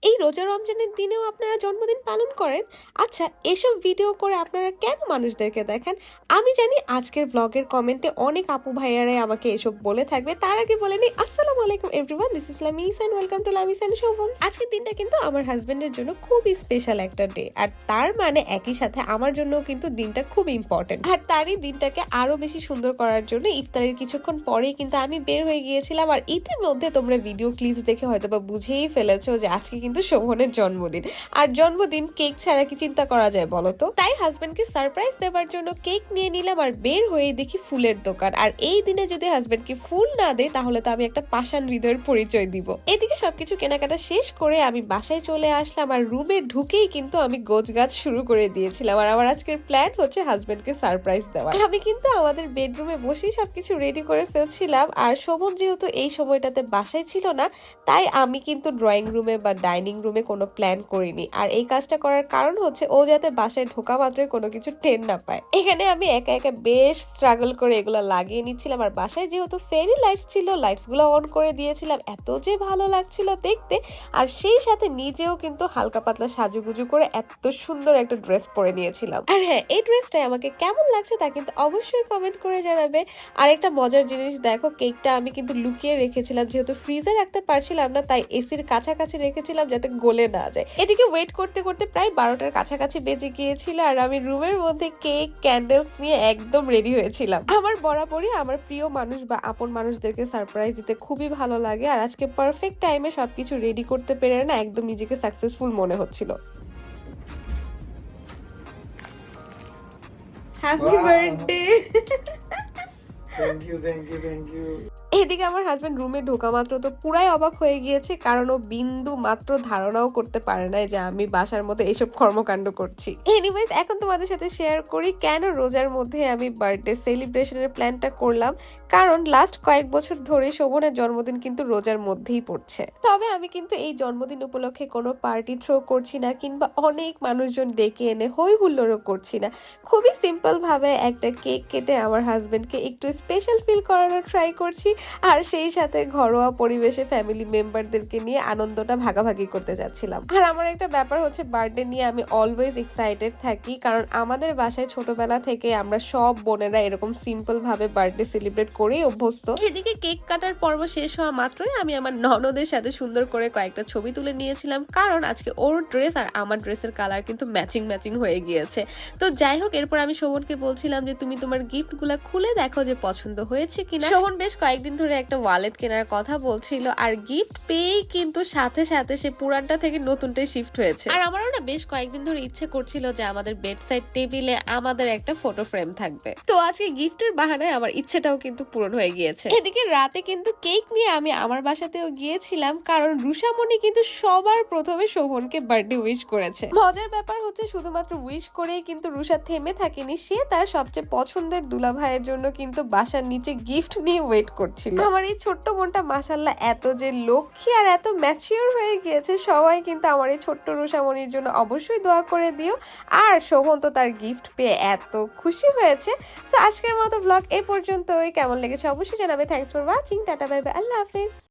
এই রোজা রমজানের দিনেও আপনারা জন্মদিন পালন করেন? আচ্ছা, এসব ভিডিও করে আপনারা কেন মানুষদেরকে দেখান? আমি জানি আজকের ব্লগের কমেন্টে অনেক আপু ভাইয়ারাই আমাকে এসব বলে থাকবে। তার আগে বলে নিই, আসসালামু আলাইকুম everyone, this is Lamis and welcome to Lamis and Shovon. আজকের দিনটা কিন্তু আমার হাজবেন্ডের জন্য খুবই স্পেশাল একটা ডে, আর তার মানে একই সাথে আমার জন্য কিন্তু দিনটা খুব ইম্পর্টেন্ট। আর তারই দিনটাকে আরো বেশি সুন্দর করার জন্য ইফতারের কিছুক্ষণ পরেই কিন্তু আমি বের হয়ে গিয়েছিলাম। আর ইতিমধ্যে তোমরা ভিডিও ক্লিপস দেখে হয়তো বা বুঝেই ফেলেছো যে আজকে কিন্তু শোভনের জন্মদিন। আর জন্মদিন কেক ছাড়া কি চিন্তা করা যায় বলো তো? তাই হাজবেন্ডকে সারপ্রাইজ দেওয়ার জন্য কেক নিয়ে নিলাম, আর বের হয়ে দেখি ফুলের দোকান। আর এই দিনে যদি হাজবেন্ডকে ফুল না দেয় তাহলে তো আমি একটা পাষাণ হৃদয়ের পরিচয় দিব। এদিকে সবকিছু কেনাকাটা শেষ করে আমি বাসায় চলে আসলাম, আর রুমে ঢুকেই কিন্তু আমি গোছগাছ শুরু করে দিয়েছিলাম। আর আমার আজকের প্ল্যান হচ্ছে হাজবেন্ডকে সারপ্রাইজ দেওয়া। আমি কিন্তু আমাদের বেডরুমে বসেই সবকিছু রেডি করে ফেলছিলাম। আর শোভন যেহেতু এই সময়টাতে বাসায় ছিল না, তাই আমি কিন্তু ড্রয়িং রুমে বা ডাইনিং রুমে কোনো প্ল্যান করিনি। আর এই কাজটা করার কারণ হচ্ছে ও যাতে বাসায় ঢোকা মাত্রই কোনো কিছু টের না পায়। এখানে আমি একা একা বেশ স্ট্রাগল করে এগুলো লাগিয়ে নিচ্ছিলাম। আর বাসায় যেহেতু ফেরি লাইটস ছিল, লাইটস গুলো অন করে দিয়েছিলাম। এত যে ভালো লাগছিল দেখতে। আর সেই সাথে নিজেও কিন্তু হালকা পাতলা সাজুগুজু করে এত সুন্দর একটা ড্রেস পরে নিয়েছিলাম। আর হ্যাঁ, এই ড্রেসটাই আমাকে কেমন লাগছে তা কিন্তু অবশ্যই কমেন্ট করে জানাবে। আর একটা মজার জিনিস দেখো, কেকটা আমি কিন্তু লুকিয়ে রেখেছিলাম, যেহেতু ফ্রিজে রাখতে পারছিলাম না তাই এসির কাছাকাছি রেখেছিলাম যাতে গলে না যায়। এদিকে ওয়েট করতে করতে প্রায় 12টার কাছাকাছি বেজে গিয়েছিল, আর আমি রুমের মধ্যে কেক ক্যান্ডেলস নিয়ে একদম রেডি হয়েছিলাম। আমার বরাবরই আমার প্রিয় মানুষ বা আপন মানুষদেরকে সারপ্রাইজ দিতে খুবই ভালো লাগে। আর আজকে পারফেক্ট টাইমে সবকিছু রেডি করতে পেরে না একদম নিজেকে সাকসেসফুল মনে হচ্ছিল। Happy birthday. Thank you thank you thank you. এদিকে আমার হাজবেন্ড রুমে ঢোকা মাত্র তো পুরাই অবাক হয়ে গিয়েছে, কারণ ও বিন্দু মাত্র ধারণাও করতে পারে না যে আমি বাসার মধ্যে এইসব কর্মকাণ্ড করছি। এনিওয়েজ, এখন তোমাদের সাথে শেয়ার করি কেন রোজার মধ্যে আমি বার্থডে সেলিব্রেশনের প্ল্যানটা করলাম। কারণ লাস্ট কয়েক বছর ধরে শোভনের জন্মদিন কিন্তু রোজার মধ্যেই পড়ছে। তবে আমি কিন্তু এই জন্মদিন উপলক্ষে কোনো পার্টি থ্রো করছি না, কিংবা অনেক মানুষজন ডেকে এনে হই হুল্লোড়ও করছি না। খুবই সিম্পল ভাবে একটা কেক কেটে আমার হাজবেন্ডকে একটু স্পেশাল ফিল করানোর ট্রাই করছি। আর সেই সাথে ঘরোয়া পরিবেশে ফ্যামিলি মেম্বারদেরকে নিয়ে আনন্দটা ভাগাভাগি করতে যাচ্ছিলাম। আর আমার একটা ব্যাপার হচ্ছে, বার্থডে নিয়ে আমি অলওয়েজ এক্সাইটেড থাকি, কারণ আমাদের বাসায় ছোটবেলা থেকে আমরা সব বোনেরা এরকম সিম্পল ভাবে বার্থডে সেলিব্রেট করেই অভ্যস্ত। এদিকে কেক কাটার পর্ব শেষ হওয়া মাত্রই আমি আমার ননদের সাথে সুন্দর করে কয়েকটা ছবি তুলে নিয়েছিলাম, কারণ আজকে ওর ড্রেস আর আমার ড্রেসের কালার কিন্তু ম্যাচিং ম্যাচিং হয়ে গিয়েছে। তো যাই হোক, এরপর আমি শোভনকে বলছিলাম যে তুমি তোমার গিফট গুলা খুলে দেখো যে পছন্দ হয়েছে কিনা। শোভন বেশ কয়েকদিন ধরে একটা ওয়ালেট কেনার কথা বলছিল, আর গিফট পেয়েই কিন্তু সাথে সাথে সে পুরানটা থেকে নতুনটাই শিফট হয়েছে। আর আমারও না বেশ কয়েকদিন ধরে ইচ্ছে করছিল যে আমাদের বেড সাইড টেবিলে আমাদের একটা ফটো ফ্রেম থাকবে। তো আজকে গিফটের বাহানায় আমার ইচ্ছেটাও কিন্তু পূরণ হয়ে গিয়েছে। এদিকে রাতে কিন্তু কেক নিয়ে আমি আমার বাসাতেও গিয়েছিলাম, কারণ রুষামণি কিন্তু সবার প্রথমে শোভনকে বার্থডে উইশ করেছে। মজার ব্যাপার হচ্ছে, শুধুমাত্র উইশ করেই কিন্তু রুষা থেমে থাকেনি, সে তার সবচেয়ে পছন্দের দুলা ভাইয়ের জন্য কিন্তু বাসার নিচে গিফট নিয়ে ওয়েট করছিল। আমার এই ছোট্ট বোনটা মাশাআল্লাহ এত যে লক্ষ্মী আর এত ম্যাচিওর হয়ে গিয়েছে। সবাই কিন্তু আমার এই ছোট্ট রুষামণির জন্য অবশ্যই দোয়া করে দিও। আর শোভন তো তার গিফট পেয়ে এত খুশি হয়েছে। তো আজকের মতো ব্লগ এ পর্যন্তই। কেমন লেগেছে অবশ্যই জানাবে। Thanks for watching. Tata bye bye, আল্লাহ হাফেজ।